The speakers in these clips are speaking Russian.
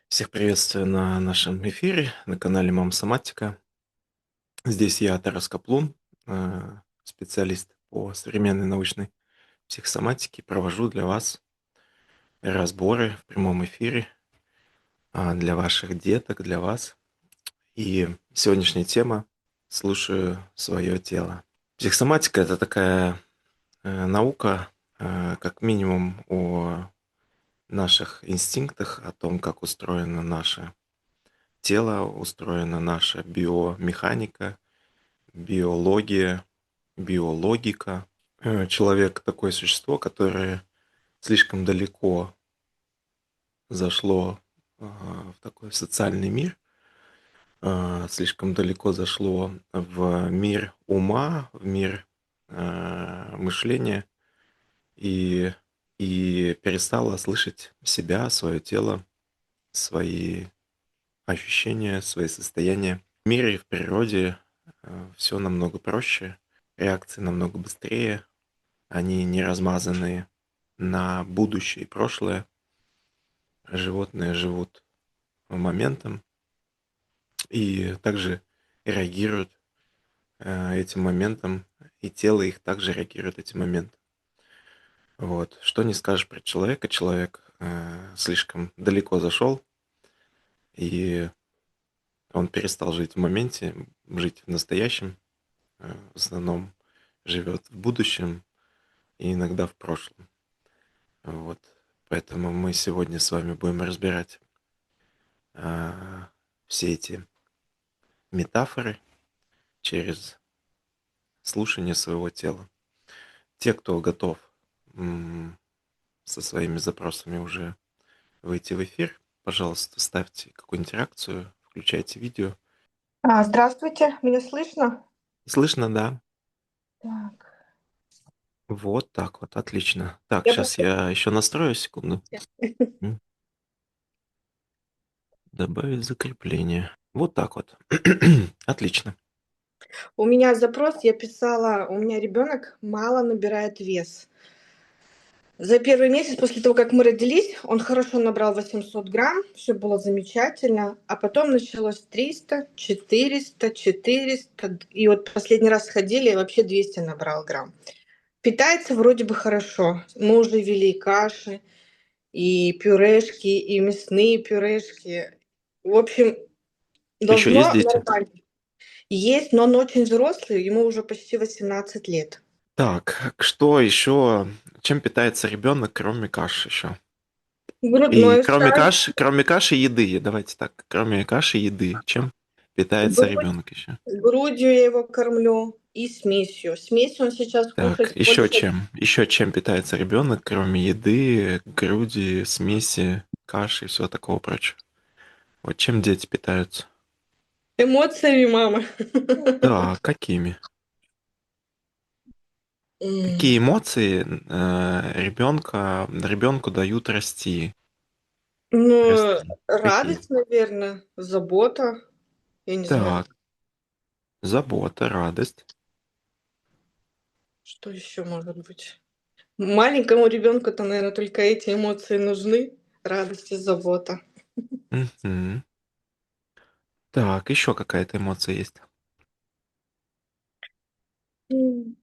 Всех приветствую на нашем эфире на канале Мам Соматика. Здесь я, Тарас Каплун, специалист по современной научной психосоматике. Провожу для вас разборы в прямом эфире для ваших деток, для вас. И сегодняшняя тема «Слушаю свое тело». Психосоматика – это такая наука, как минимум, о наших инстинктах, о том, как устроено наше тело, устроена наша биомеханика, биология, биологика. Человек такое существо, которое слишком далеко зашло в такой социальный мир, слишком далеко зашло в мир ума, в мир мышления и, и перестало слышать себя, свое тело, свои ощущения, свои состояния. В мире и в природе все намного проще, реакции намного быстрее, они не размазаны на будущее и прошлое. Животные живут моментом и также реагируют этим моментом, и тело их также реагирует этим моментом. Вот. Что не скажешь про человека, человек слишком далеко зашел, и он перестал жить в моменте, жить в настоящем, в основном живет в будущем и иногда в прошлом. Вот. Поэтому мы сегодня с вами будем разбирать все эти метафоры через слушание своего тела. Те, кто готов со своими запросами уже выйти в эфир, пожалуйста, ставьте какую-нибудь реакцию, включайте видео. Здравствуйте, меня слышно? Слышно, да? Так, Вот так вот, отлично. Так, я сейчас просто... я еще настрою, секунду. М, Добавить закрепление. Вот так вот. Отлично. У меня запрос, я писала, у меня ребенок мало набирает вес. За первый месяц после того, как мы родились, он хорошо набрал 800 грамм, все было замечательно, а потом началось 300, 400, 400, и вот последний раз сходили, и вообще 200 набрал грамм. Питается вроде бы хорошо. Мы уже ввели каши, и пюрешки, и мясные пюрешки. В общем, Еще есть должно дети? нормально. Есть, но он очень взрослый, ему уже почти 18 лет. Так, что еще? Чем питается ребенок, кроме каши еще? И Грудной врач, кроме каши, еды. Давайте так, кроме каши, еды. Чем питается ребенок еще? грудью я его кормлю и смесью. Смесь он сейчас Так, кушать еще больше. чем? Еще чем питается ребенок, кроме еды, груди, смеси, каши и всего такого прочего? Вот чем дети питаются? Эмоциями мама. Да, какими? М, Какие эмоции ребенку дают расти? Ну, Расти. Какие? радость, наверное, забота, я не знаю, Так, забота, радость. что еще может быть. Маленькому ребенку-то, наверное, только эти эмоции нужны. Радость и забота. Мгм. Так, еще какая-то эмоция есть. М,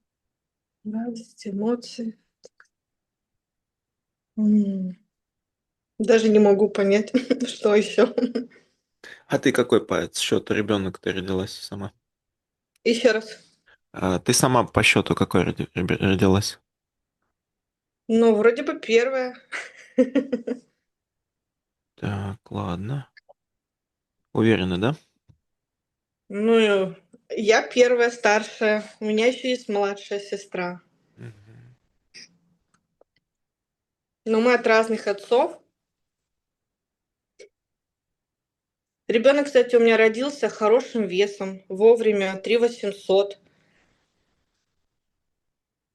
Радость, эмоции. М, Даже не могу понять, что еще. А ты какой по счету ребенок ты родилась сама? Еще раз. Ты сама по счету какой родилась? Ну, вроде бы первая. Так, ладно. Уверена, да? Ну, я первая старшая. У меня еще есть младшая сестра. Мгм. Но мы от разных отцов. Ребенок, кстати, у меня родился хорошим весом, вовремя, 3 800.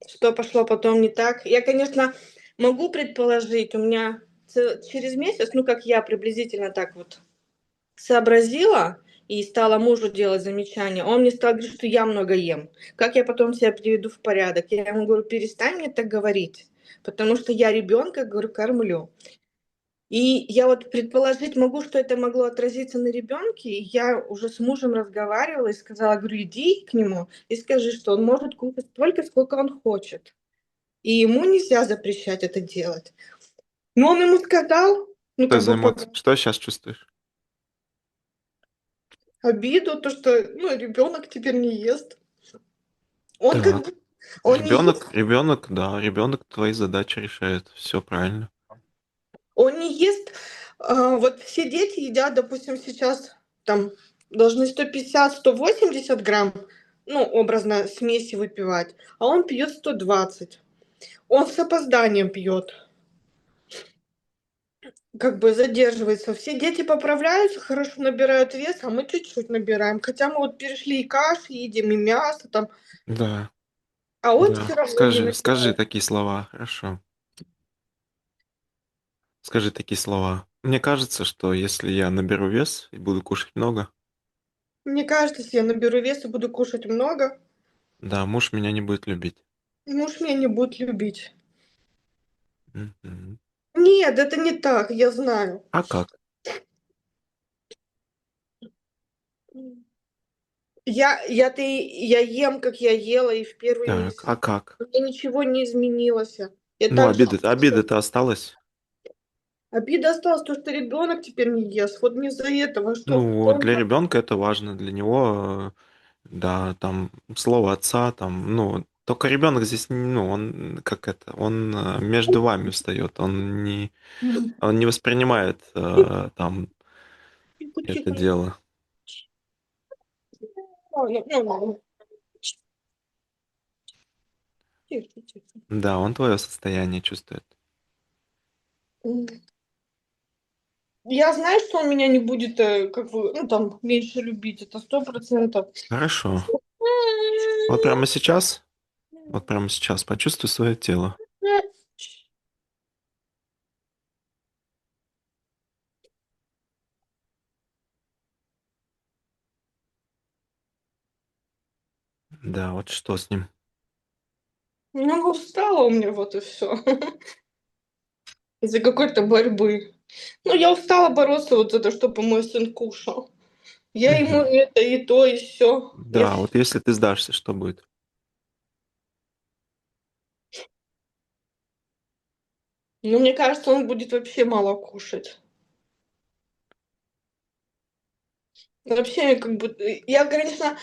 Что пошло потом не так? Я, конечно, могу предположить, у меня через месяц, ну, как я приблизительно так вот сообразила и стала мужу делать замечания, он мне стал говорить, что я много ем. Как я потом себя приведу в порядок? Я ему говорю: перестань мне так говорить, потому что я ребенка, говорю, кормлю. И я вот предположить могу, что это могло отразиться на ребенке. И я уже с мужем разговаривала и сказала, говорю, иди к нему и скажи, что он может кушать столько, сколько он хочет. И ему нельзя запрещать это делать. Но он ему сказал, ну, Что как за бы эмоции? Что сейчас чувствуешь? обиду, то, что, ну, ребенок теперь не ест. Он как Так. бы, он не ест, Ребенок, да, ребенок твои задачи решает. Все правильно. он не ест. Вот все дети едят, допустим, сейчас там должны 150-180 грамм, ну, образно, смеси выпивать, а он пьет 120. Он с опозданием пьет, как бы задерживается. Все дети поправляются, хорошо набирают вес, а мы чуть-чуть набираем. Хотя мы вот перешли и каши едим, и мясо там, Да, а он да. все равно не Скажи набирает. такие слова, хорошо. Скажи такие слова. Мне кажется, что если я наберу вес и буду кушать много, Мне кажется, если я наберу вес и буду кушать много, да, муж меня не будет любить. муж меня не будет любить. Мгм. Нет, это не так, я знаю. А как? Я ем, как я ела и в первый Так, месяц. а как? У меня ничего не изменилось. Я Ну, так же обида-то осталась. обида осталась, то, что ребенок теперь не ест. Вот не из-за этого, что Ну, он для ребенка это важно, для него, да, там слово отца, там, ну, только ребенок здесь, ну, он как это, он между вами встает, он не воспринимает там это дело. Ну, тише, тише. Да, он твое состояние чувствует. Я знаю, что он меня не будет, как бы, ну, там, меньше любить, это 100%. Хорошо. Вот прямо сейчас почувствуй свое тело. Да, вот что с ним? Ну, устала у меня, вот и все. Из-за какой-то борьбы. Ну, я устала бороться вот за то, чтобы мой сын кушал. Я ему Мгм. это, и то, и все. Да, вот если ты сдашься, что будет? Ну, мне кажется, он будет вообще мало кушать. Вообще, как бы, я, конечно,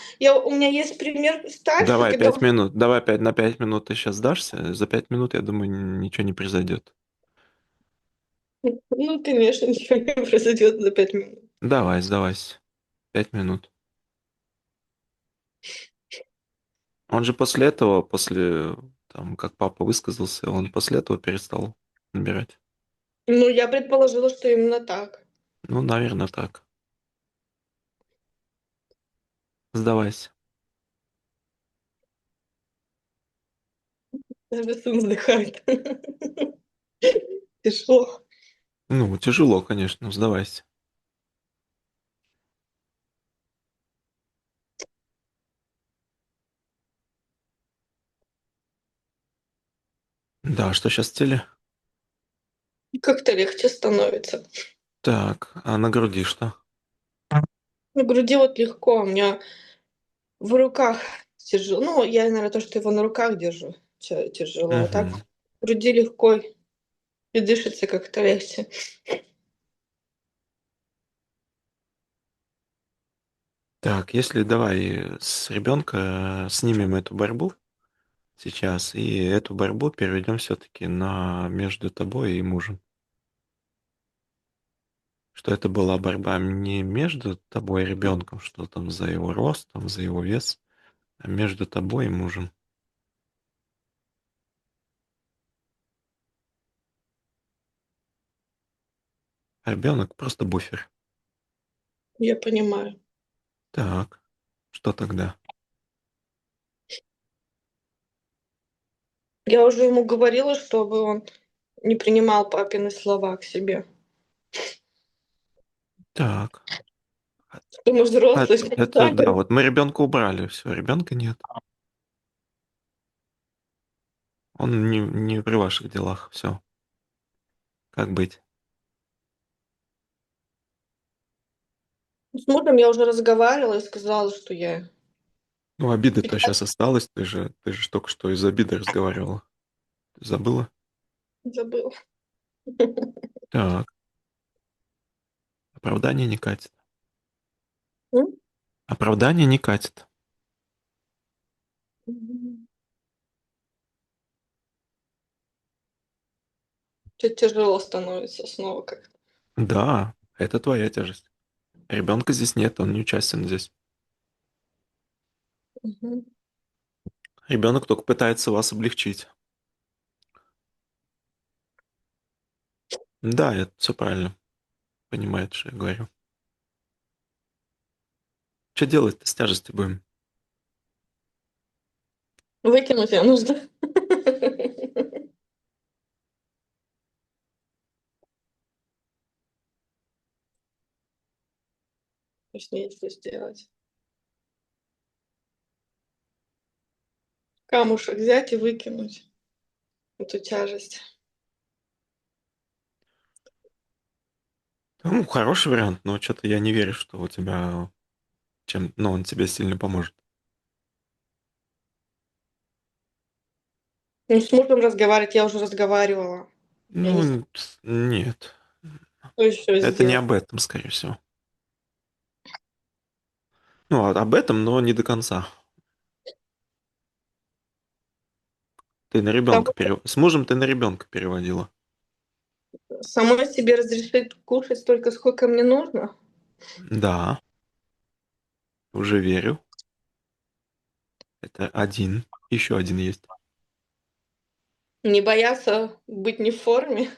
у меня есть пример старший, Давай когда 5 минут. Давай 5 на 5 минут ты сейчас сдашься. За 5 минут, я думаю, ничего не произойдет. ну, конечно, ничего не произойдет за 5 минут. Давай, сдавайся. 5 минут. Он же после этого, после там, как папа высказался, он после этого перестал набирать. Ну, я предположила, что именно так. Ну, наверное, так. Сдавайся. Даже сын вздыхает. Тяжело. Ну, тяжело, конечно, сдавайся. Да, что сейчас в теле? Как-то легче становится. Так, а на груди что? На груди вот легко, у меня в руках тяжело. Ну, я, наверное, то, что его на руках держу, тяжело. А так Мгм. в груди легко и дышится как-то легче. Так, если давай с ребенка снимем эту борьбу сейчас, и эту борьбу переведем все-таки на между тобой и мужем. Что это была борьба не между тобой и ребенком, что там за его рост, там, за его вес, а между тобой и мужем. А ребенок просто буфер. Я понимаю. Так, что тогда? Я уже ему говорила, чтобы он не принимал папины слова к себе. Так, а- Что мы взрослые, это да, сами. вот мы ребенка убрали, все, ребенка нет. Он не при ваших делах, все. Как быть? С мужем я уже разговаривала и сказала, что я Ну, обида-то сейчас осталась, ты же ж только что из обиды разговаривала. Ты забыла? забыла. Так, оправдание не катит. М? Оправдание не катит. Мгм. Чуть тяжело становится снова как-то. Да, это твоя тяжесть. Ребенка здесь нет, он не участен здесь. Мгм. Ребенок только пытается вас облегчить. Да, это все правильно. Понимает, что я говорю. Что делать-то с тяжестью будем? Выкинуть её нужно. Точнее, что сделать. Камушек взять и выкинуть эту тяжесть. Ну, хороший вариант, но что-то я не верю, что у тебя ну, он тебе сильно поможет. Ну, с мужем разговаривать я уже разговаривала. Я Ну, не знаю, нет. что еще Это не сделать. об этом, скорее всего. Ну, об этом, но не до конца. Ты на ребенка Самой С мужем ты на ребенка переводила. самой себе разрешить кушать столько, сколько мне нужно? Да, уже верю. Это один. Еще один есть. Не бояться быть не в форме?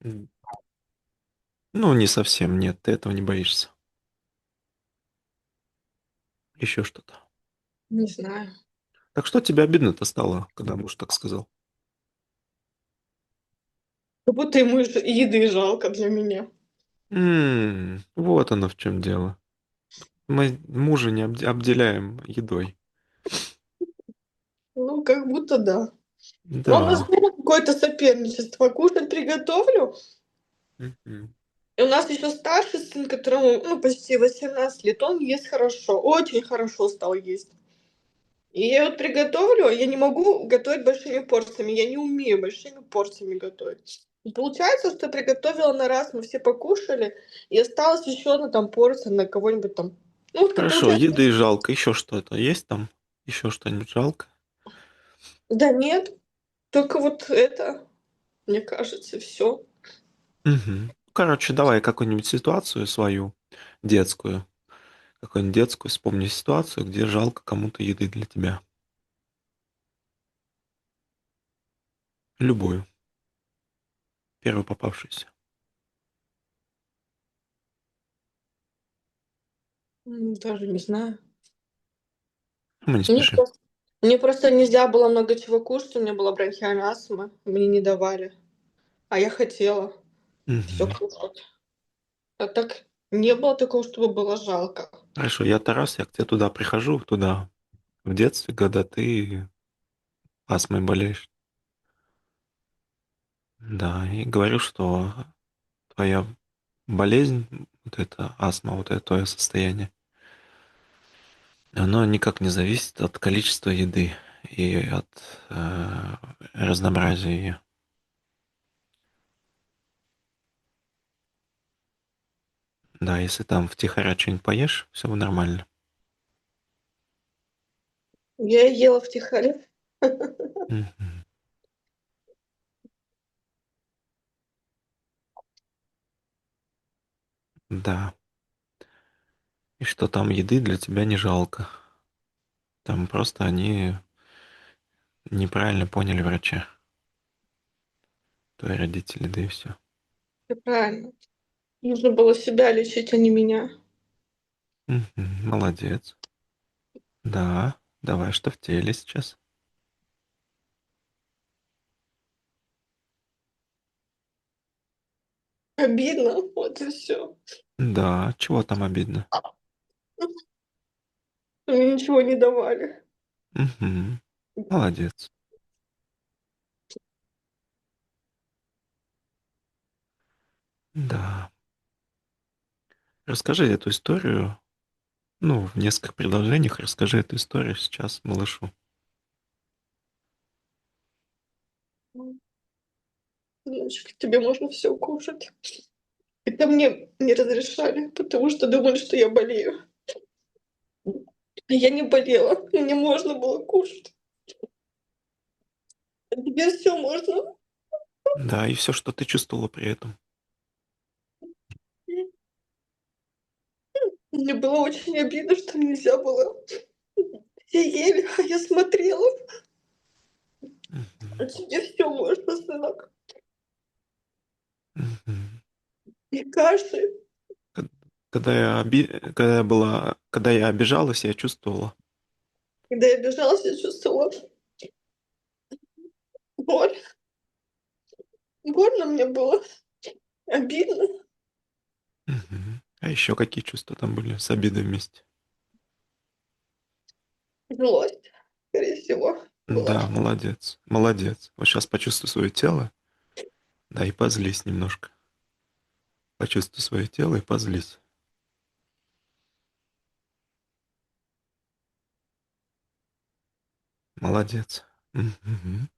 М, Ну, не совсем, нет, ты этого не боишься. Еще что-то. Не знаю. Так что тебе обидно-то стало, когда муж так сказал? Как будто ему еды жалко для меня. Вот оно в чем дело. Мы мужа не обделяем едой. Ну, как будто да. Но у нас Да. было какое-то соперничество. Кушать приготовлю, Мгм. и у нас еще старший сын, которому, ну, почти 18 лет, он ест хорошо, очень хорошо стал есть. И я вот приготовлю, а я не могу готовить большими порциями, я не умею большими порциями готовить. И получается, что я приготовила на раз, мы все покушали, и осталось еще одна там порция на кого-нибудь там. Ну, вот как Хорошо, получается, еды жалко. Еще что-то есть там? Еще что-нибудь жалко? да нет, только вот это, мне кажется, все. Мгм. Короче, давай какую-нибудь ситуацию свою, детскую, какую-нибудь детскую, вспомни ситуацию, где жалко кому-то еды для тебя. Любую, первую попавшуюся. Даже не знаю. Мы не Мне спешим. просто мне просто нельзя было много чего кушать, у меня была бронхиальная астма, мне не давали, а я хотела все Мгм. кушать. А так не было такого, чтобы было жалко. Хорошо, я Тарас, я к тебе туда прихожу, туда, в детстве, когда ты астмой болеешь. Да, и говорю, что твоя болезнь, вот эта астма, вот это твое состояние, оно никак не зависит от количества еды и от разнообразия ее. Да, если там втихаря что-нибудь поешь, все нормально. Я ела втихаря. Мгм. Да. И что там еды для тебя не жалко. Там просто они неправильно поняли врача, твои родители, да и все. Всё правильно. Нужно было себя лечить, а не меня. Молодец. Да, давай, что в теле сейчас. Обидно, вот и все. Да, чего там обидно? Мне ничего не давали. Мгм. Молодец. Да. Расскажи эту историю, ну, в нескольких предложениях расскажи эту историю сейчас малышу. Девочка, тебе можно все кушать. Это мне не разрешали, потому что думали, что я болею. А я не болела, мне можно было кушать. А тебе все можно. Да, и все, что ты чувствовала при этом. Мне было очень обидно, что нельзя было. Все ели, а я смотрела. А Мгм. тебе все можно, сынок. Мгм. И каши. Ко когда я обижалась, я чувствовала. Когда я бежала, я чувствовала боль. Больно мне было, обидно, Мгм. А еще какие чувства там были с обидой вместе? злость, скорее всего, была. Да, молодец, молодец. Вот сейчас почувствуй свое тело, да, и позлись немножко. Почувствуй свое тело и позлись. Молодец. Мгм.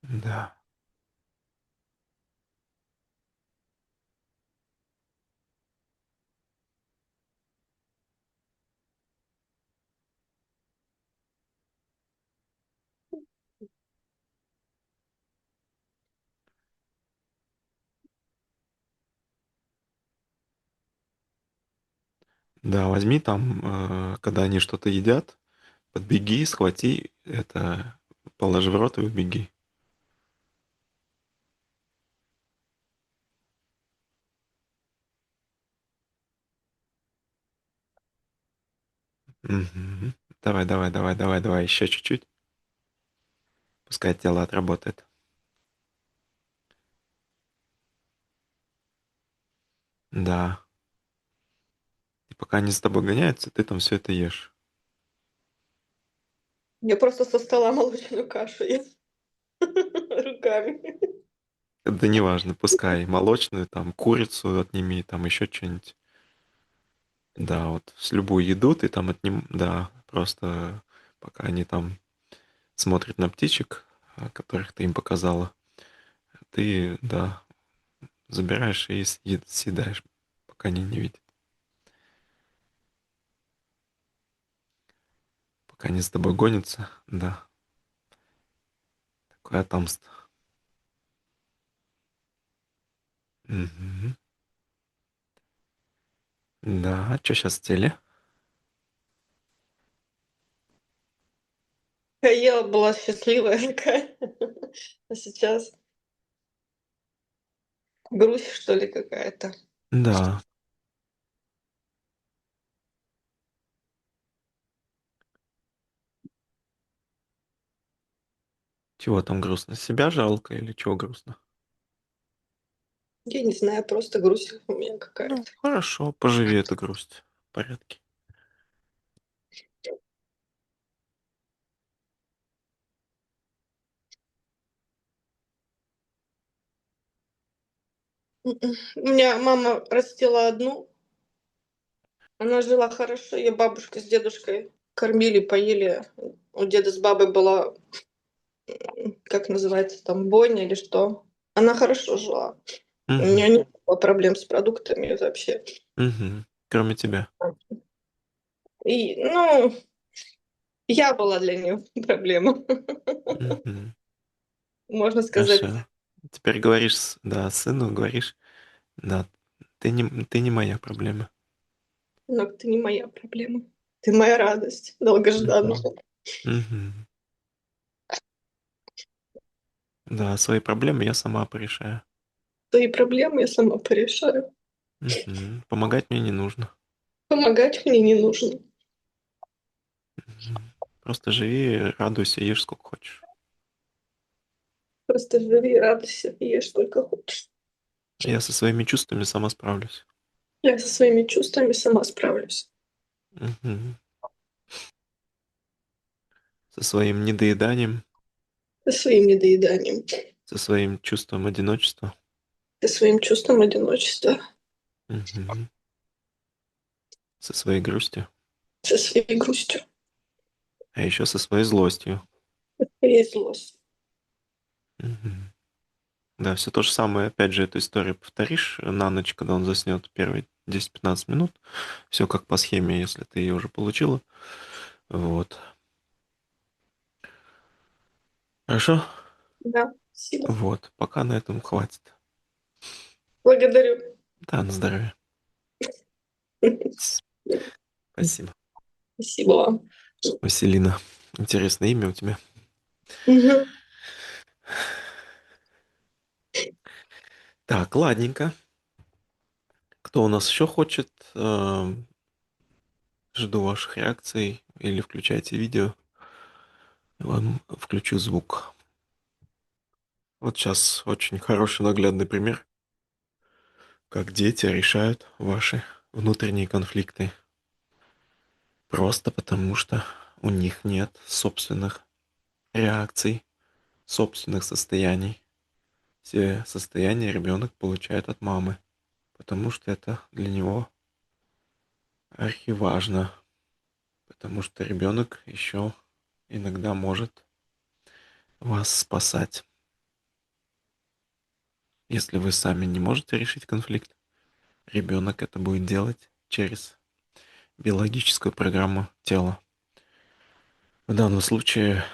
Да. Да, возьми там, когда они что-то едят, подбеги, схвати это, положи в рот и убеги. Мгм. Давай, давай, давай, давай, давай, еще чуть-чуть. Пускай тело отработает. Да. И пока они за тобой гоняются, ты там все это ешь. Я просто со стола молочную кашу ем руками. Да неважно, пускай молочную, там, курицу отними, там еще что-нибудь. Да, вот с любую еду ты там да, просто пока они там смотрят на птичек, которых ты им показала, ты, да, забираешь и съедаешь, пока они не видят. Пока они с тобой гонятся, да, такое отомство. Мгм. Да, а что сейчас в теле? Я была счастливая такая, а сейчас грусть, что ли, какая-то. Да. Чего там грустно? Себя жалко или чего грустно? Я не знаю, просто грусть у меня Ну, какая-то. хорошо, поживи эту грусть. В порядке. У меня мама растила одну, она жила хорошо, её бабушка с дедушкой кормили, поили. У деда с бабой была, как называется там, бойня или что. Она хорошо жила. У Мгм. неё не было проблем с продуктами вообще. Мгм. Кроме тебя. И, ну, я была для неё проблема, Мгм. можно сказать. Хорошо. Теперь говоришь, да, сыну говоришь, да, ты не моя проблема. "Сынок, ты не моя проблема. Ты моя радость долгожданная. Мгм. Мгм. Да, свои проблемы я сама порешаю. Твои проблемы я сама порешаю. Мгм. Помогать мне не нужно. Помогать мне не нужно. Мгм. Просто живи, радуйся, ешь сколько хочешь. Просто живи, радуйся и ешь сколько хочешь. А я со своими чувствами сама справлюсь. Я со своими чувствами сама справлюсь. Мгм. со своим недоеданием, Со своим недоеданием, со своим чувством одиночества. со своим чувством одиночества, Мгм. Со своей грустью, со своей грустью а еще со своей злостью. и злость. Мгм. Да, все то же самое, опять же, эту историю повторишь на ночь, когда он заснет первые 10-15 минут. Все как по схеме, если ты ее уже получила. Вот. Хорошо? Да, спасибо. Вот. Пока на этом хватит. Благодарю. Да, на здоровье. Спасибо. Спасибо вам. Василина. Интересное имя у тебя. Мгм. Так, ладненько. Кто у нас еще хочет? Жду ваших реакций. Или включайте видео. Вам включу звук. Вот сейчас очень хороший наглядный пример, как дети решают ваши внутренние конфликты. Просто потому, что у них нет собственных реакций, собственных состояний. Все состояния ребенок получает от мамы, потому что это для него архиважно, потому что ребенок еще иногда может вас спасать. Если вы сами не можете решить конфликт, ребенок это будет делать через биологическую программу тела. В данном случае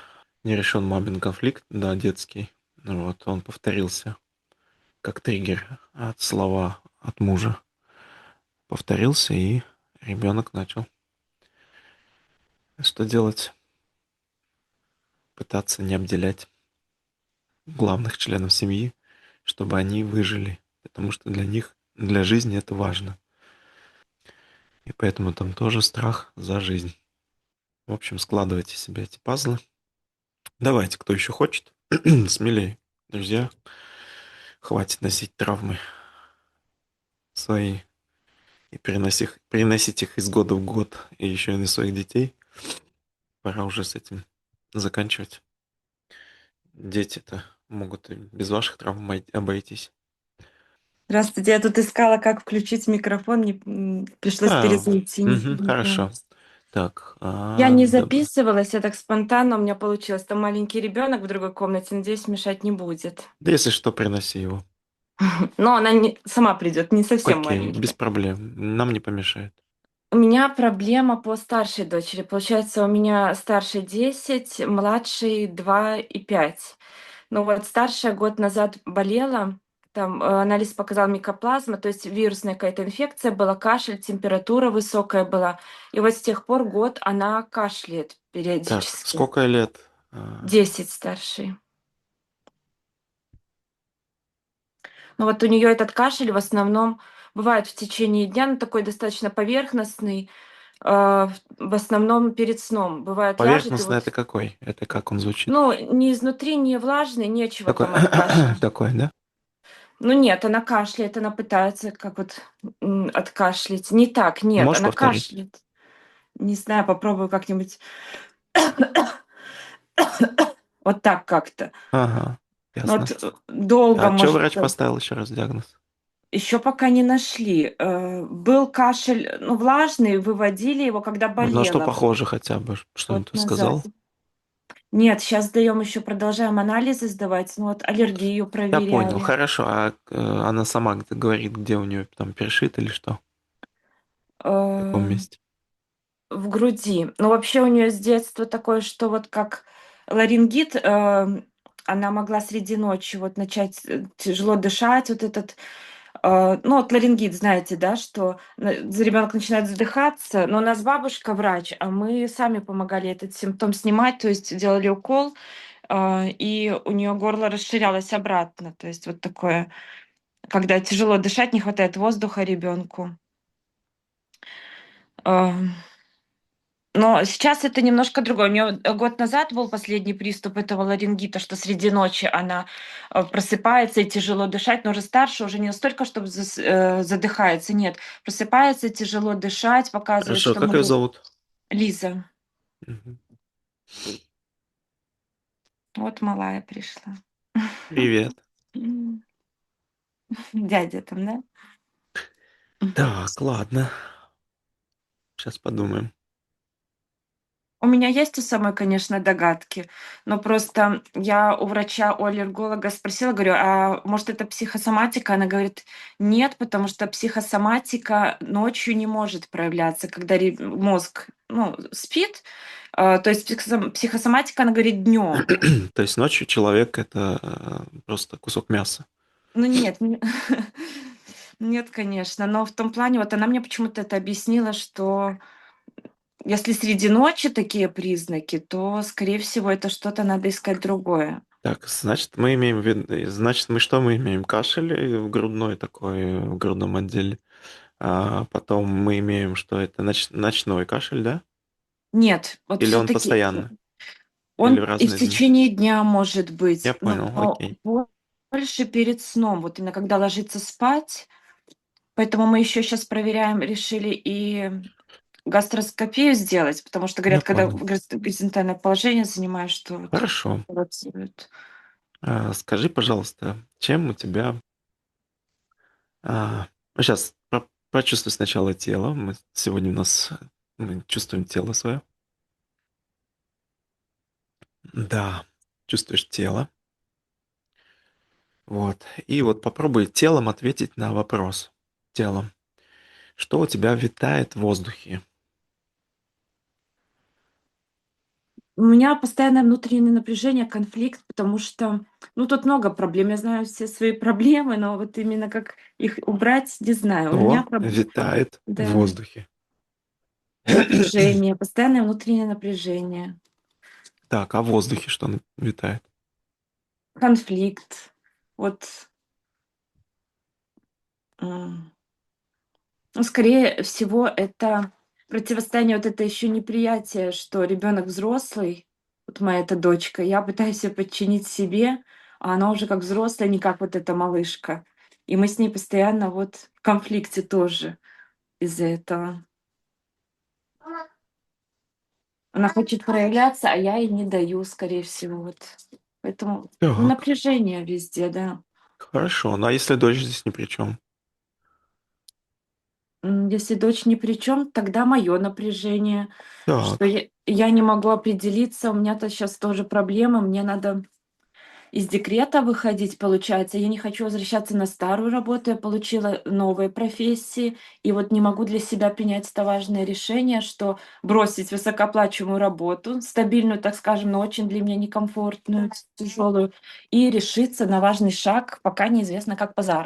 не решен мамин конфликт, да, детский. Вот, он повторился как триггер от слова от мужа. Повторился, и ребенок начал что делать? Пытаться не обделять главных членов семьи, чтобы они выжили. Потому что для них, для жизни это важно. И поэтому там тоже страх за жизнь. В общем, складывайте себе эти пазлы. Давайте, кто еще хочет, смелее. Друзья, хватит носить травмы свои и переносить их из года в год, и еще и на своих детей. Пора уже с этим заканчивать. Дети-то могут и без ваших травм обойтись. Здравствуйте, я тут искала, как включить микрофон, пришлось Да, перезайти. мгм, Не знаю. хорошо. Так, Я не добро. записывалась, я так спонтанно у меня получилось. Там маленький ребенок в другой комнате, надеюсь, мешать не будет. Да если что, приноси его. Но она сама придет, не совсем Окей, без маленький. проблем. Нам не помешает. У меня проблема по старшей дочери. Получается, у меня старший 10, младший 2 и 5. Ну вот старшая год назад болела, там анализ показал микоплазма, то есть вирусная какая-то инфекция была, кашель, температура высокая была. И вот с тех пор год она кашляет Так, периодически. сколько лет? 10 старший. Но вот у нее этот кашель в основном бывает в течение дня, но такой достаточно поверхностный, в основном перед сном. Бывает ляжет и Поверхностно это вот, какой? Это как он звучит? ну, не изнутри, не влажный, нечего Такой, там от кашля. такой, да? Ну нет, она кашляет, она пытается как вот, откашлять. Не так, нет, Можешь она повторить? кашляет. Не знаю, попробую как-нибудь вот так как-то. Ага, Ну ясно. вот, долго, А что может, врач поставил еще раз диагноз? еще пока не нашли. Был кашель, ну, влажный, выводили его, когда Вот на что болела похоже хотя бы? год Что-нибудь назад. сказал? Нет, сейчас даем еще, продолжаем анализы сдавать, ну вот аллергию Я понял, проверяли. хорошо. А она сама говорит, где у нее там першит или что? В каком Э месте? В груди. Ну, вообще у нее с детства такое, что вот как ларингит, она могла среди ночи вот начать, тяжело дышать, вот этот, ну, вот ларингит, знаете, да, что ребенок начинает задыхаться, но у нас бабушка врач, а мы сами помогали этот симптом снимать, то есть делали укол, и у нее горло расширялось обратно, то есть вот такое, когда тяжело дышать, не хватает воздуха ребенку. Но сейчас это немножко другое. У неё, год назад был последний приступ этого ларингита, что среди ночи она, просыпается и тяжело дышать, но уже старше, уже не настолько, чтобы задыхается, нет. Просыпается, тяжело дышать, показывает, Хорошо, что как ее много. зовут? Лиза. Мгм. Вот малая пришла. Привет. М. Дядя там, да? Так, ладно. Сейчас подумаем. У меня есть у самой, конечно, догадки, но просто я у врача, у аллерголога спросила, говорю: "А может, это психосоматика?" Она говорит: "Нет, потому что психосоматика ночью не может проявляться, когда мозг, ну, спит". То есть психосоматика, она говорит, днем. То есть ночью человек — это, просто кусок мяса. Ну нет, нет, конечно, но в том плане, вот она мне почему-то это объяснила, что если среди ночи такие признаки, то, скорее всего, это что-то надо искать другое. Так, значит, мы имеем в виду, значит, мы что мы имеем? Кашель, грудной такой, в грудном отделе. Потом мы имеем, что это ночной кашель, да? Нет, вот Или все он таки постоянно? Или в он и в разные дни? течение дня может Я быть, понял, но окей. больше перед сном, вот именно когда ложиться спать. Поэтому мы еще сейчас проверяем, решили и гастроскопию сделать, потому что Я говорят, когда понял. горизонтальное положение занимаешь, что вот Хорошо. провоцирует. Скажи, пожалуйста, чем у тебя... Ну, щас прочувствуй сначала тело. Сегодня мы чувствуем тело свое. Да, чувствуешь тело. Вот. И вот попробуй телом ответить на вопрос. Телом. Что у тебя витает в воздухе? У меня постоянное внутреннее напряжение, конфликт, потому что, ну, тут много проблем. Я знаю все свои проблемы, но вот именно как их убрать, не знаю. У меня Что витает в да, воздухе? напряжение, постоянное внутреннее напряжение, Так, а в воздухе что витает? конфликт. Вот, м, ну, скорее всего, это противостояние, вот это еще неприятие, что ребенок взрослый, вот моя эта дочка, я пытаюсь ее подчинить себе, а она уже как взрослая, не как вот эта малышка. И мы с ней постоянно вот в конфликте тоже из-за этого. Она хочет проявляться, а я ей не даю, скорее всего, вот. Поэтому Так, напряжение везде, да. хорошо. Ну, а если дождь здесь ни при чем? Если дочь ни при чем, тогда мое напряжение, что Так, я не могу определиться. У меня-то сейчас тоже проблема. Мне надо из декрета выходить, получается. Я не хочу возвращаться на старую работу. Я получила новые профессии. И вот не могу для себя принять это важное решение, что бросить высокооплачиваемую работу, стабильную, так скажем, но очень для меня некомфортную, тяжелую, и решиться на важный шаг, пока неизвестно, как по хорошо.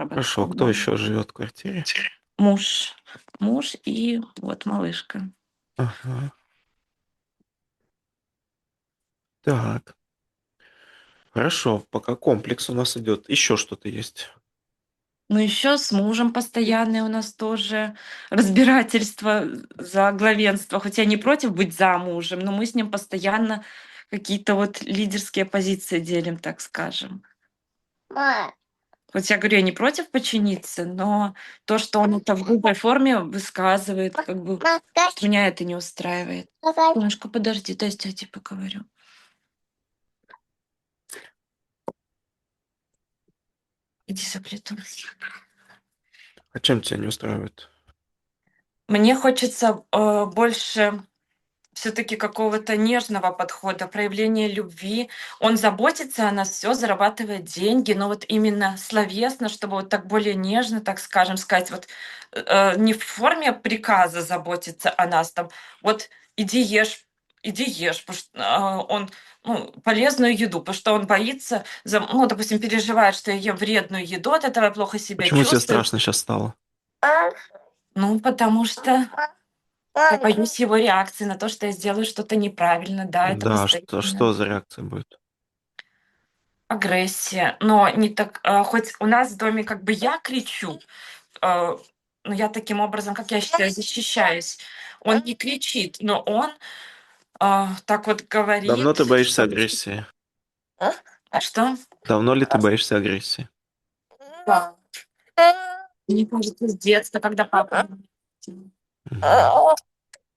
заработку. Кто Да. еще живет в квартире? Муж. Муж и вот малышка. Ага. Так, хорошо. Пока комплекс у нас идет. Еще что-то есть? Ну, еще с мужем постоянные у нас тоже разбирательства за главенство. Хоть я не против быть замужем, но мы с ним постоянно какие-то вот лидерские позиции делим, так скажем. Хоть я говорю, я не против подчиниться, но то, что он это в грубой форме высказывает, как бы меня это не устраивает. Солнышко, подожди, дай я тебе поговорю. Иди за плиту. А чем тебя не устраивает? Мне хочется больше все-таки какого-то нежного подхода, проявления любви. Он заботится о нас, все зарабатывает деньги, но вот именно словесно, чтобы вот так более нежно, так скажем, сказать, вот не в форме приказа заботиться о нас, там, вот иди ешь, потому что он ну, полезную еду, потому что он боится, ну, допустим, переживает, что я ем вредную еду, от этого я плохо себя Почему тебе чувствую. страшно сейчас стало? Ну, потому что я боюсь его реакции на то, что я сделаю что-то неправильно. Да, это Да, что постоянно. за реакция будет? Агрессия. Но не так, хоть у нас в доме как бы я кричу, но я таким образом, как я считаю, защищаюсь. Он не кричит, но он так вот Давно говорит. ты боишься агрессии? А что? Давно ли ты боишься агрессии? Да. Мне кажется, с детства, когда папа. Мгм.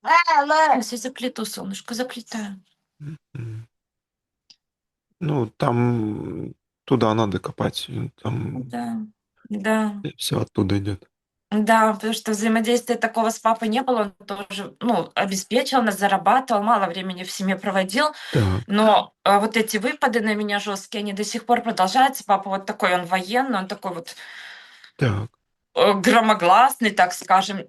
Сейчас я заплету, солнышко, заплетаю. Мгм. Ну, там туда надо копать. Там Да, да. все оттуда идет. Да, потому что взаимодействия такого с папой не было. Он тоже, ну, обеспечил нас, зарабатывал, мало времени в семье проводил. Так, Но, вот эти выпады на меня жесткие, они до сих пор продолжаются. Папа вот такой, он военный, он такой вот, так. громогласный, так скажем.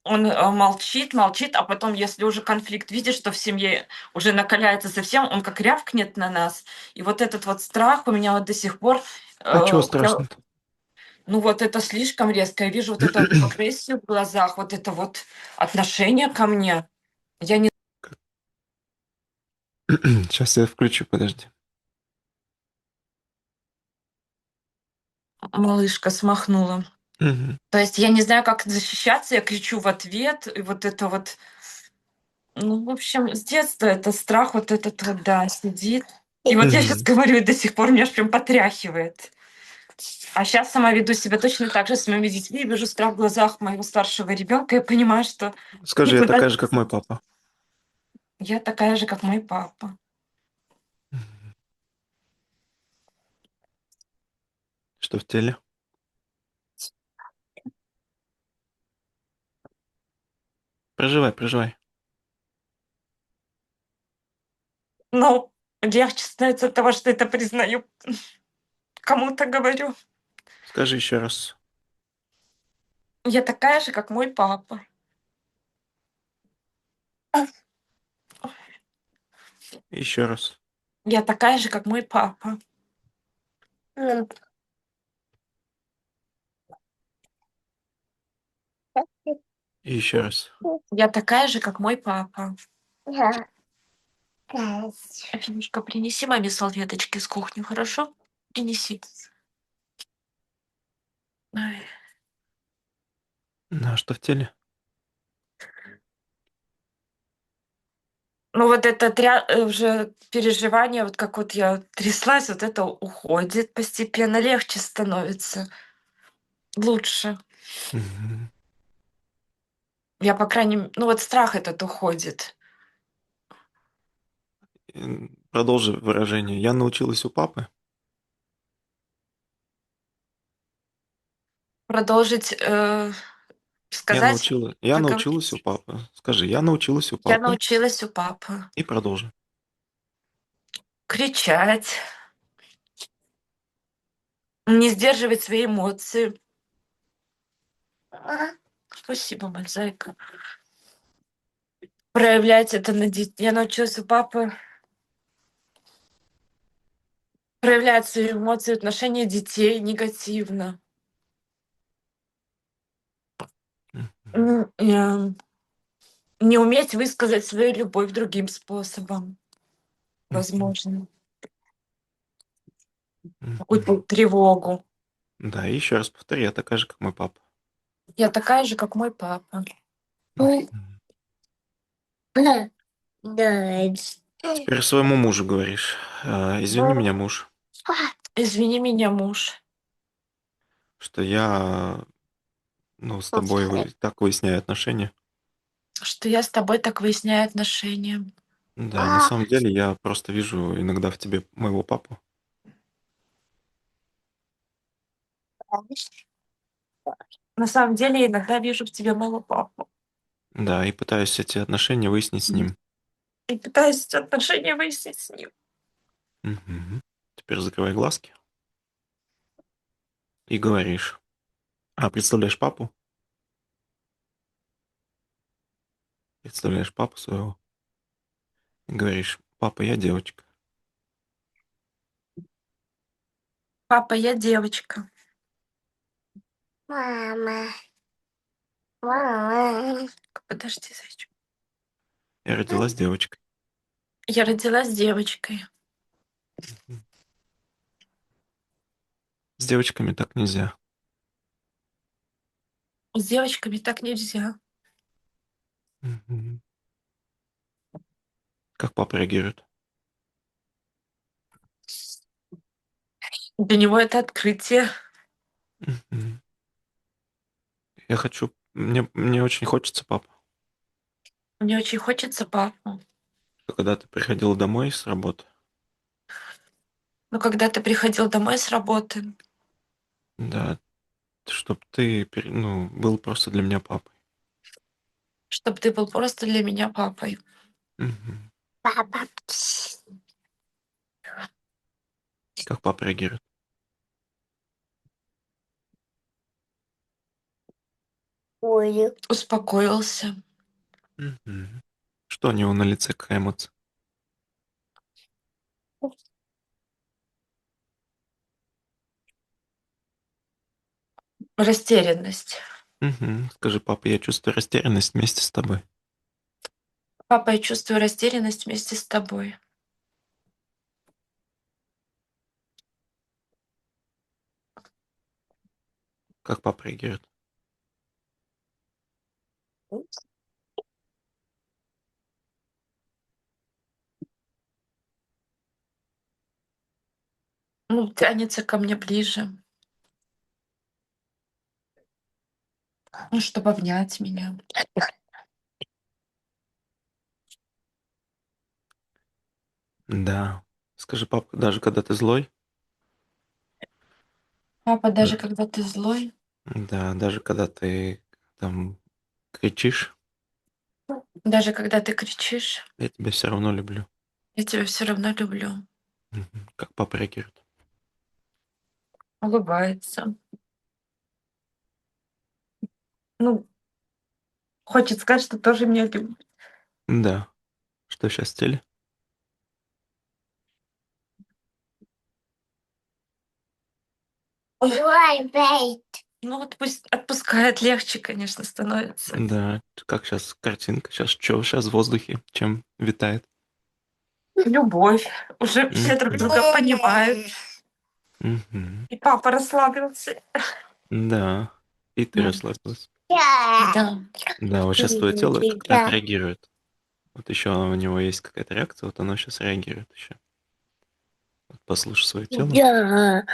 Он, молчит, молчит, а потом, если уже конфликт видит, что в семье уже накаляется совсем, он как рявкнет на нас. И вот этот вот страх у меня вот до сих пор, А чего я страшно-то? ну, вот это слишком резко. Я вижу вот эту агрессию в глазах, вот это вот отношение ко мне. Я не Сейчас я включу, подожди. малышка смахнула. Мгм. То есть я не знаю, как защищаться, я кричу в ответ, и вот это вот, ну, в общем, с детства это страх вот этот вот, да, сидит. И вот я сейчас Мгм. говорю, и до сих пор меня аж прям потряхивает. А сейчас сама веду себя точно так же с моими детьми, вижу страх в глазах моего старшего ребенка и понимаю, что Скажи, я никуда такая же, как мой папа. я такая же, как мой папа. Мгм. Что в теле? Проживай, проживай. Ну, легче становится от того, что это признаю. Кому-то говорю. Скажи еще раз. Я такая же, как мой папа. Еще раз. Я такая же, как мой папа. И еще раз. Я такая же, как мой папа. Афинушка, принеси маме салфеточки с кухни, хорошо? Принеси. Ай. Ну, а что в теле? Ну вот это уже переживание, вот как вот я тряслась, вот это уходит постепенно, легче становится, лучше. Мгм. Я, по крайней мере, ну вот страх этот уходит. Продолжи выражение. Я научилась у папы. Продолжить сказать, Я научилась у проговорить. папы. Скажи, я научилась у Я папы. научилась у папы И продолжи. кричать, не сдерживать свои эмоции. Спасибо, моя зайка. Проявлять это на детей. Я научилась у папы проявлять свои эмоции в отношении детей негативно. Мгм. Не уметь высказать свою любовь другим способом, Мгм. возможно. Какую-то Мгм. тревогу. Да, и еще раз повтори, я такая же, как мой папа. Я такая же, как мой папа. Мгм. Теперь своему мужу говоришь. Извини меня, муж, Извини меня, муж, что я, ну, с тобой так выясняю отношения. что я с тобой так выясняю отношения. Да, на самом деле я просто вижу иногда в тебе моего папу. На самом деле, я иногда вижу в тебе моего папу. Да, и пытаюсь эти отношения выяснить с ним. И пытаюсь отношения выяснить с ним. Мгм. Теперь закрывай глазки и говоришь. Представляешь папу? Представляешь папу своего и говоришь: "Папа, я девочка". Папа, я девочка. Подожди, зайчик. Я родилась девочкой. Я родилась девочкой. Мгм. С девочками так нельзя. С девочками так нельзя. Мгм. Как папа реагирует? Для него это открытие. Мгм. Мне очень хочется, папа, Мне очень хочется папу. что когда ты приходила домой с работы, Ну, когда ты приходил домой с работы, Да, чтоб ты был просто для меня папой. чтобы ты был просто для меня папой. Мгм. Папа. Как папа реагирует? Ой. Успокоился. Мгм. Что у него на лице, какая эмоция? Растерянность. Мгм. Скажи: "Папа, я чувствую растерянность вместе с тобой". Папа, я чувствую растерянность вместе с тобой. Как папа реагирует? Ну, тянется ко мне ближе. Ну, чтобы обнять меня. Да. Скажи: "Папа, даже когда ты злой, Папа, д даже когда ты злой, да, даже когда ты там кричишь, даже когда ты кричишь, я тебя все равно люблю". я тебя все равно люблю. Мгм. Как папа реагирует? Улыбается. Ну, хочет сказать, что тоже меня любит. Да. Что сейчас в теле? Ну вот пусть отпускает, легче, конечно, становится. Да. Как сейчас картинка? Сейчас что сейчас в воздухе? Чем витает? Любовь. Уже все друг Мгм. друга понимают. Мгм. И папа расслабился. Да. И ты Да. расслабилась. Да. Да, вот сейчас твое тело как-то отреагирует. Вот еще у него есть какая-то реакция, вот оно сейчас реагирует еще. Вот послушай свое тело. Да.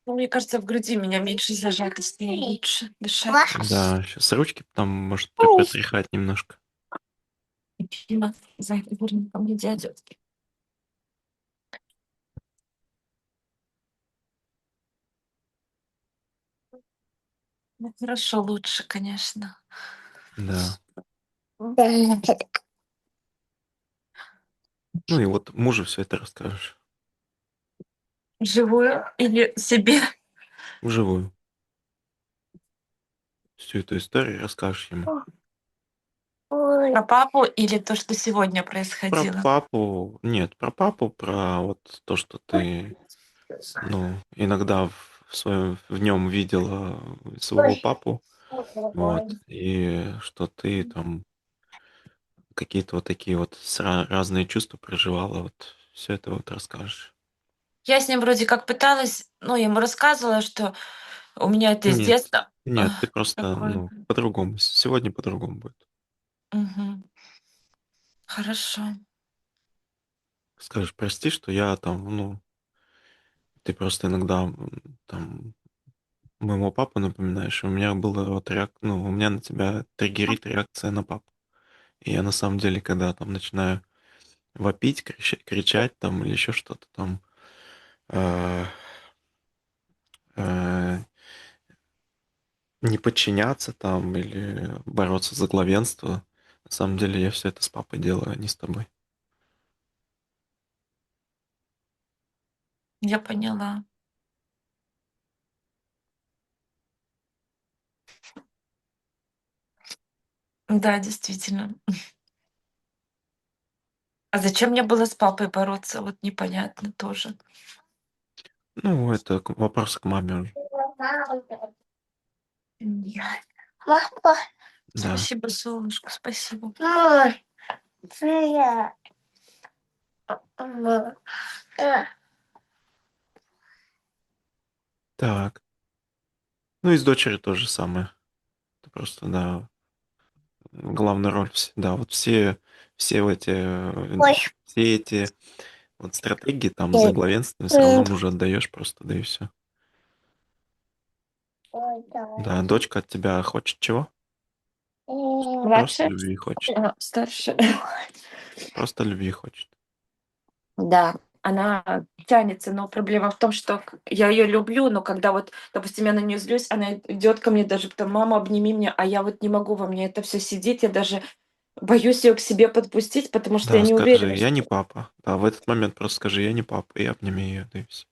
Ну, мне кажется, в груди меня меньше зажатости, и лучше дышать. Да, сейчас ручки там, может, протряхать немножко. Дима, за это верни ко мне дядю. Ну, хорошо, лучше, конечно. Да. Да. Ну и вот мужу все это расскажешь. Живую или себе? Вживую. Всю эту историю расскажешь ему. Про папу или то, что сегодня Про происходило? папу нет, про папу, про вот то, что ты, иногда в нем видела своего папу, вот, и что ты там какие-то вот такие вот разные чувства проживала, вот все это вот расскажешь. Я с ним вроде как пыталась, ну, я ему рассказывала, что у меня это с Нет, детства нет, ты просто, такое. по-другому. Сегодня по-другому будет. Мгм. Хорошо. Скажешь: "Прости, что я там, ты просто иногда, там моего папу напоминаешь, и у меня было вот у меня на тебя триггерит реакция на папу. И я на самом деле, когда там начинаю вопить, кричать там или еще что-то там, э, э, не подчиняться там или бороться за главенство, на самом деле я все это с папой делаю, а не с тобой". Я поняла. Да, действительно. А зачем мне было с папой бороться, вот непонятно тоже. Ну, это вопрос к маме уже. Я- Папа. Да. Спасибо, солнышко, спасибо. Так. Ну и с дочерью то же самое. Это просто, да, главная роль всегда. Вот все эти, Ой. все эти вот стратегии там за главенством все равно мужу отдаешь просто, да и все. Да, дочка от тебя хочет чего? Просто Младше? любви хочет. Старше. Просто любви хочет. Да. она тянется, но проблема в том, что я ее люблю, но когда вот, допустим, я на нее злюсь, она идет ко мне даже там: "Мама, обними меня", а я вот не могу, во мне это все сидит, я даже боюсь ее к себе подпустить, потому что я Да, не скажи: уверена, "Я не что папа". Да, в этот момент просто скажи: "Я не папа", и обними ее, да и всё.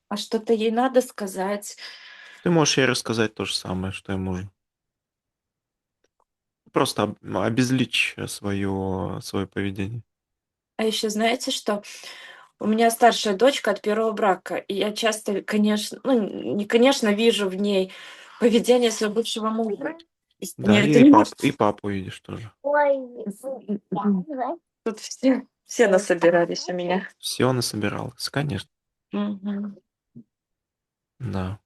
а что-то ей надо сказать. Ты можешь ей рассказать то же самое, что и мужу. Просто обезличь свое поведение. А еще знаете что? У меня старшая дочка от первого брака, и я часто, конечно, ну, не конечно, вижу в ней поведение своего бывшего мужа. Да, Мне это не может. и папу видишь тоже. Тут все насобирались у меня. Всё насобиралось, конечно. Мгм. Да.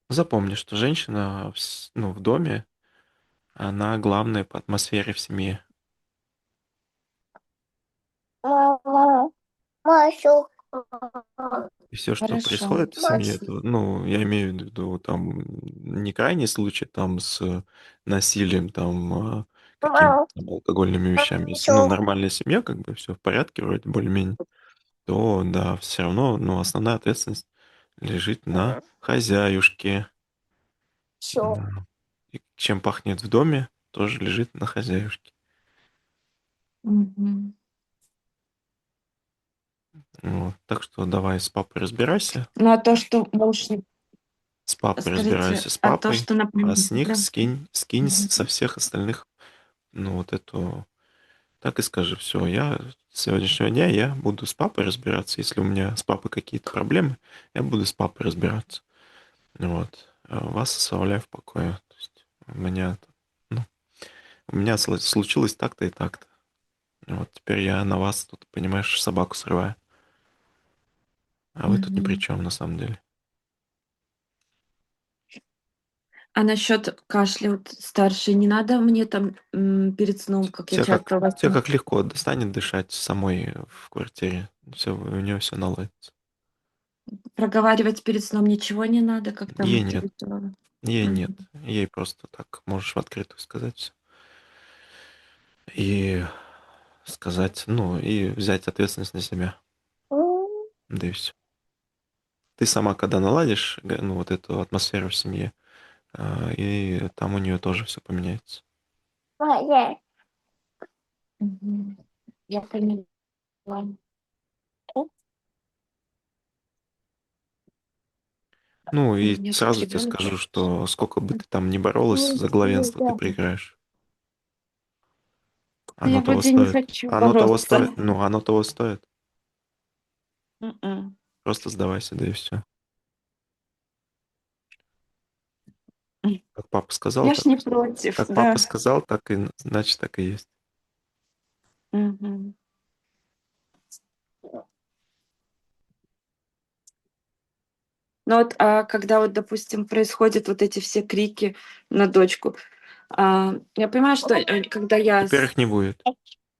Запомни, что женщина в доме, она главная по атмосфере в семье. И все, что Хорошо. происходит в семье, это, ну, я имею в виду, там, не крайний случай, там, с насилием, там, какими-то там алкогольными вещами. Если, ну, нормальная семья, как бы все в порядке вроде более-менее, то да, все равно, ну, основная ответственность лежит на хозяюшке. Да. И чем пахнет в доме, тоже лежит на хозяюшке. Мгм. Вот. Так что давай с папой разбирайся. Ну, а то, что муж не С папой скажите, разбирайся, с а то, папой, что, а например, с них да. скинь со Мгм. всех остальных, ну, вот эту. Так и скажи: "Все, я с сегодняшнего дня я буду с папой разбираться. Если у меня с папой какие-то проблемы, я буду с папой разбираться. Вот. А вас оставляю в покое. То есть ну, у меня случилось так-то и так-то. Вот теперь я на вас тут, понимаешь, собаку срываю, а вы тут ни при Мгм. чём на самом деле". А насчет кашля вот старшей не надо мне там, перед сном, как я Те как часто у вас те как легко станет дышать самой в квартире. Все у нее все наладится. проговаривать перед сном ничего не надо, как там Ей эти нет, ритуалы? ей нет. Мгм. Ей просто так можешь в открытую сказать всё. И сказать, ну, и взять ответственность на себя. Да и всё. Ты сама когда наладишь, ну, вот эту атмосферу в семье, и там у нее тоже все поменяется. Мгм. Я поняла. Ну, У и меня тут сразу тебе ребенок. скажу, что сколько бы ты там ни боролась за главенство, ты проиграешь. Я Оно того вроде не стоит. хочу Оно того бороться. стоит. Ну, оно того стоит. М. Просто сдавайся, да и все. М. Как папа сказал, Я ж не так против, как папа да. сказал, так и значит, так и есть. Мгм. Ну вот, а когда вот, допустим, происходят вот эти все крики на дочку, я понимаю, что, когда я Теперь их не будет.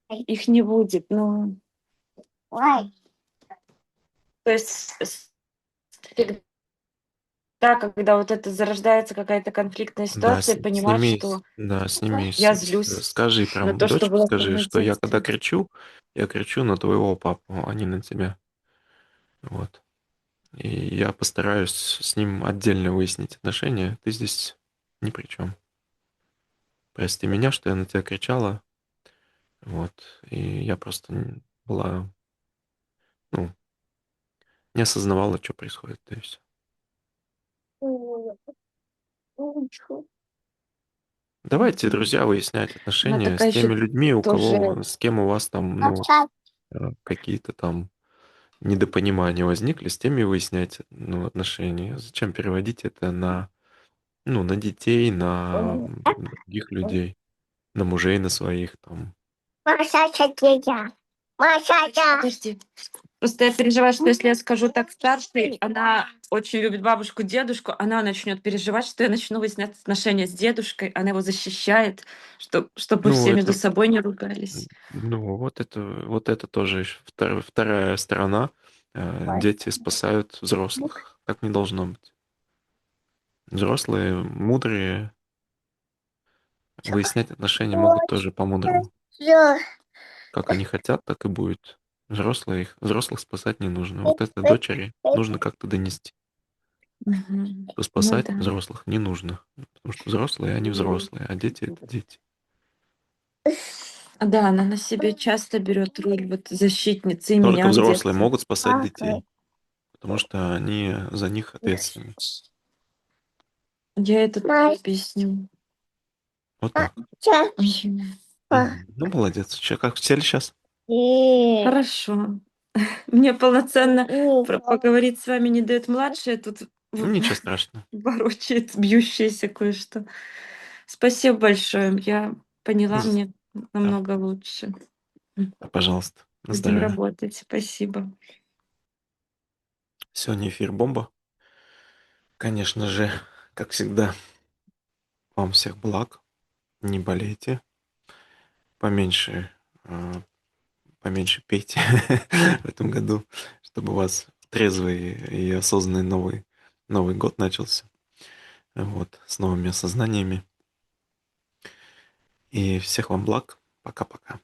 их не будет, но то есть всегда, когда вот это зарождается какая-то конфликтная Да, ситуация, я понимаю, сними, что сними, я злюсь скажи на прям то, что дочке, было со скажи, мной в что я когда детстве. кричу, я кричу на твоего папу, а не на тебя. Вот. И я постараюсь с ним отдельно выяснить отношения. Ты здесь ни при чем. Прости меня, что я на тебя кричала. Вот. И я просто была, ну, не осознавала, что происходит, да и все. Давайте, Мгм. друзья, выяснять Она отношения с такая теми еще людьми, тоже. с кем у вас там, ну, какие-то там недопонимания возникли, с теми выяснять, ну, отношения. Зачем переводить это на, ну, на детей, на других людей, на мужей, на своих там. Подожди. Просто я переживаю, что если я скажу так старшей, она очень любит бабушку, дедушку, она начнет переживать, что я начну выяснять отношения с дедушкой, она его защищает, чтобы Ну, все между это, собой не ругались. ну, вот это тоже ещё вторая сторона. Дети спасают взрослых. Так не должно быть. Взрослые, мудрые, выяснять отношения могут тоже по-мудрому. Как они хотят, так и будет. Взрослых спасать не нужно. Вот это дочери нужно как-то донести, Мгм. что Ну спасать да. взрослых не нужно. Потому что взрослые, они взрослые, а дети — это дети. Да, она на себе часто берет роль вот защитницы и Только меня в взрослые детстве. могут спасать детей, потому что они за них ответственны. Я это тоже объясню. Вот так. Мгм. Ну, молодец. Как сели сейчас? Хорошо. Мне полноценно поговорить с вами не дает младшая, тут Ну, ничего страшного. ворочает бьющееся кое-что. Спасибо большое. Я поняла, мне Да, намного лучше. пожалуйста, на Будем здоровье. работать. Спасибо. Сегодня эфир бомба. Конечно же, как всегда, вам всех благ. Не болейте. Поменьше, а, поменьше пейте в этом году, чтобы у вас трезвый и осознанный Новый год начался. Вот, с новыми осознаниями. И всех вам благ. Пока-пока.